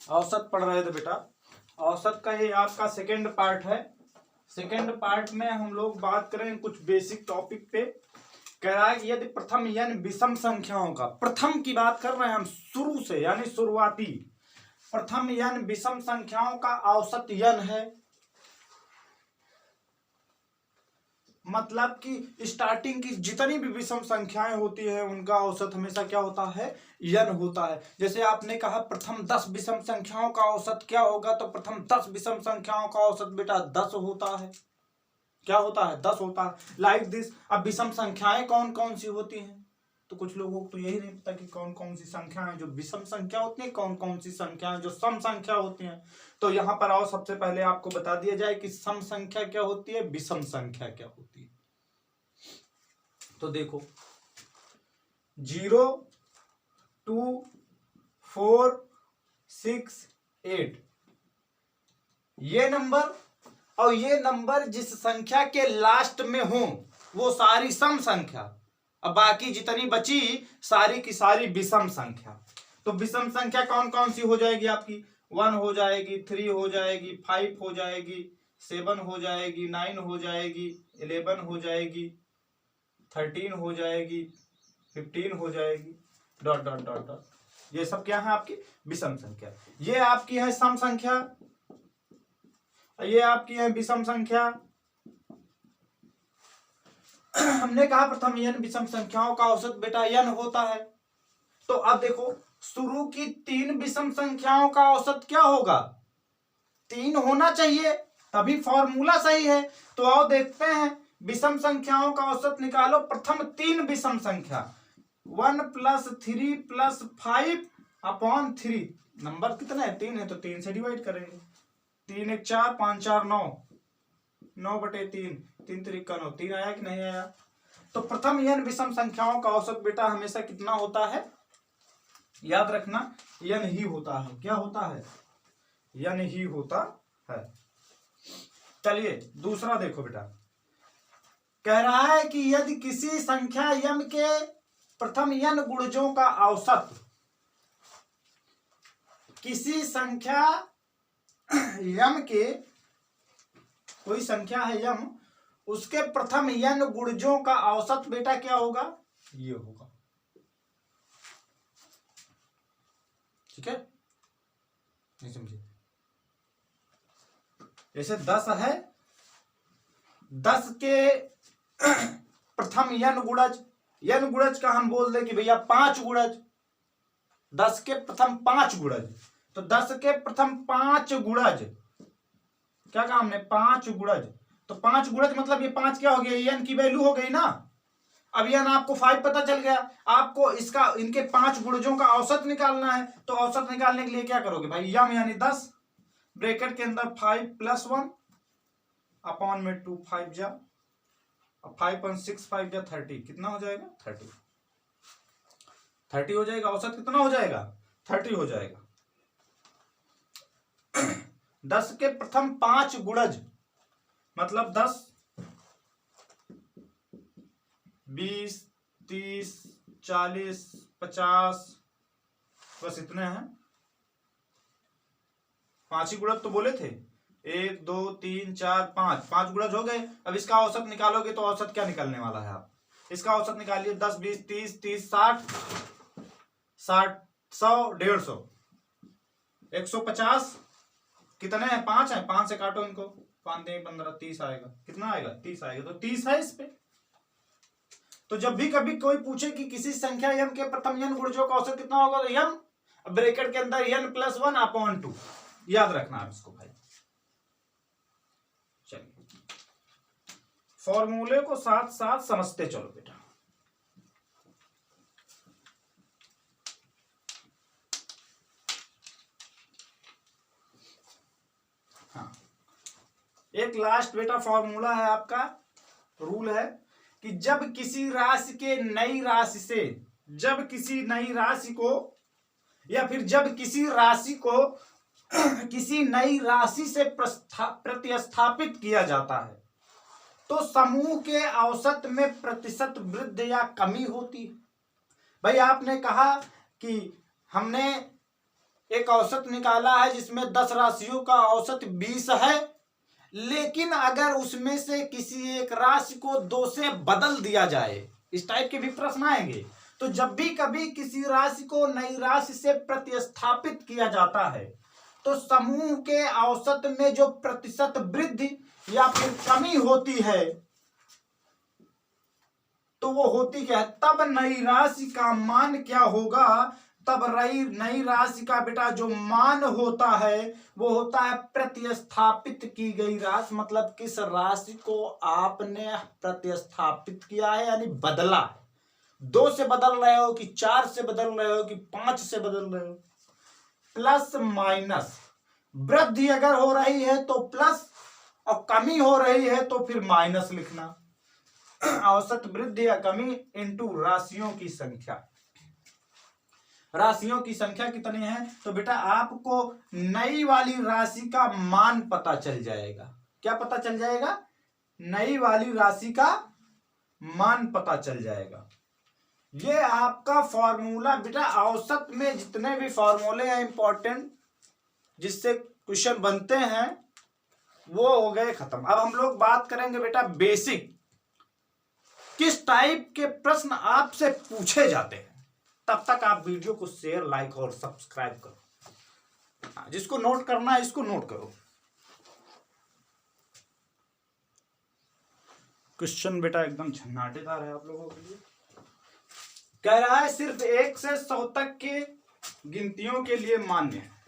औसत पढ़ रहे थे बेटा। औसत का ये आपका सेकेंड पार्ट है। सेकेंड पार्ट में हम लोग बात करें कुछ बेसिक टॉपिक पे। कह रहा है कि यदि प्रथम यानी विषम संख्याओं का, प्रथम की बात कर रहे हैं हम, शुरू से यानी शुरुआती, प्रथम यानी विषम संख्याओं का औसत यन है। मतलब कि स्टार्टिंग की जितनी भी विषम संख्याएं होती है उनका औसत हमेशा क्या होता है, यन होता है। जैसे आपने कहा प्रथम 10 विषम संख्याओं का औसत क्या होगा, तो प्रथम 10 विषम संख्याओं का औसत बेटा 10 होता है। क्या होता है, 10 होता है। Like this. अब विषम संख्याएं कौन कौन सी होती हैं, तो कुछ लोगों को तो यही नहीं पता कि कौन कौन सी संख्याएं जो विषम संख्या होती है, कौन कौन सी संख्याएं जो सम संख्या होती हैं। तो यहां पर आओ, सबसे पहले आपको बता दिया जाए कि सम संख्या क्या होती है, विषम संख्या क्या होती है। तो देखो 0, 2, 4, 6, 8 ये नंबर और ये नंबर जिस संख्या के लास्ट में हो वो सारी सम संख्या, अब बाकी जितनी बची सारी की सारी विषम संख्या। तो विषम संख्या कौन कौन सी हो जाएगी आपकी, 1 हो जाएगी, 3 हो जाएगी, 5 हो जाएगी, 7 हो जाएगी, 9 हो जाएगी, 11 हो जाएगी, 13 हो जाएगी, 15 हो जाएगी, डॉट डॉट डॉट डॉट। ये सब क्या है आपकी विषम संख्या। ये आपकी है सम संख्या, ये आपकी है विषम संख्या। हमने कहा प्रथम यन विषम संख्याओं का औसत बेटा यन होता है। तो अब देखो शुरू की 3 विषम संख्याओं का औसत क्या होगा, 3 होना चाहिए, तभी फॉर्मूला सही है। तो आओ देखते हैं, विषम संख्याओं का औसत निकालो। प्रथम 3 विषम संख्या 1 + 3 + 5/3। नंबर कितना है, 3 है, तो 3 से डिवाइड करेंगे। 3 1 4, 5 4 9, 9/3, 3 3 9, 3 आया कि नहीं आया। तो प्रथम यन विषम संख्याओं का औसत बेटा हमेशा कितना होता है, याद रखना यन ही होता है। क्या होता है, यन ही होता है। चलिए दूसरा देखो बेटा, कह रहा है कि यदि किसी संख्या यम के प्रथम यन गुणजों का औसत, किसी संख्या यम के, कोई संख्या है यम, उसके प्रथम यन गुणजों का औसत बेटा क्या होगा, ये होगा। ठीक है, नहीं समझे। जैसे 10 है, 10 के प्रथम यन गुणज, यन गुणज का हम बोल दे कि भैया 5 गुणज, 10 के प्रथम 5 गुणज। तो 10 के प्रथम 5 गुणज, क्या कहा हमने, 5 गुणज। तो 5 गुणज मतलब ये 5 क्या हो गया, यन की वैल्यू हो गई ना। अब यन आपको 5 पता चल गया, आपको इसका, इनके 5 गुणजों का औसत निकालना है। तो औसत निकालने के लिए क्या करोगे भाई, यम यानी 10, ब्रैकेट के अंदर 5 + 1 अपॉन में 2, 5 जा, 5 और 6 5 जा 30, कितना हो जाएगा, 30 हो जाएगा। औसत कितना हो जाएगा, 30 हो जाएगा। 10 के प्रथम 5 गुणज मतलब 10, 20, 30, 40, 50, बस इतने हैं। 5 ही गुणज तो बोले थे, 1 2 3 4 5, 5 गुणज हो गए। अब इसका औसत निकालोगे तो औसत क्या निकलने वाला है, आप इसका औसत निकालिए। 10 20 30 30 60 60 100 150, 150, कितने हैं, 5 हैं, 5 से काटो इनको, 5 3 15 30 आएगा। कितना आएगा, 30 आएगा। तो 30 है इस पे। तो जब भी कभी कोई पूछे कि किसी संख्या यम के प्रथम यन गुणजों का औसत कितना होगा, तो यम ब्रैकेट के अंदर n + 1 अपॉन 2, याद रखना आप इसको भाई। चलिए फॉर्मूले को साथ साथ समझते चलो बेटा। हाँ, एक लास्ट बेटा फॉर्मूला है आपका, रूल है कि जब किसी राशि के नई राशि से, जब किसी नई राशि को, या फिर जब किसी राशि को किसी नई राशि से प्रतिस्थापित किया जाता है तो समूह के औसत में प्रतिशत वृद्धि या कमी होती है। भाई आपने कहा कि हमने एक औसत निकाला है जिसमें 10 राशियों का औसत 20 है, लेकिन अगर उसमें से किसी एक राशि को 2 से बदल दिया जाए, इस टाइप के भी प्रश्न आएंगे। तो जब भी कभी किसी राशि को नई राशि से प्रतिस्थापित किया जाता है तो समूह के औसत में जो प्रतिशत वृद्धि या फिर कमी होती है तो वो होती क्या है, तब नई राशि का मान क्या होगा, तब नई राशि का बेटा जो मान होता है वो होता है प्रतिस्थापित की गई राशि। मतलब किस राशि को आपने प्रतिस्थापित किया है यानी बदला, 2 से बदल रहे हो कि 4 से बदल रहे हो कि 5 से बदल रहे हो। प्लस माइनस, वृद्धि अगर हो रही है तो प्लस और कमी हो रही है तो फिर माइनस लिखना। औसत वृद्धि या कमी इनटू राशियों की संख्या। राशियों की संख्या कितनी है तो बेटा आपको नई वाली राशि का मान पता चल जाएगा। क्या पता चल जाएगा, नई वाली राशि का मान पता चल जाएगा। ये आपका फॉर्मूला बेटा, औसत में जितने भी फॉर्मूले हैं इंपॉर्टेंट जिससे क्वेश्चन बनते हैं वो हो गए खत्म। अब हम लोग बात करेंगे बेटा बेसिक, किस टाइप के प्रश्न आपसे पूछे जाते हैं। तब तक आप वीडियो को शेयर, लाइक और सब्सक्राइब करो। जिसको नोट करना है इसको नोट करो। क्वेश्चन बेटा एकदम झन्नाटेदार है आप लोगों के लिए। कह रहा है सिर्फ 1 से 100 तक के गिनतियों के लिए मान्य है।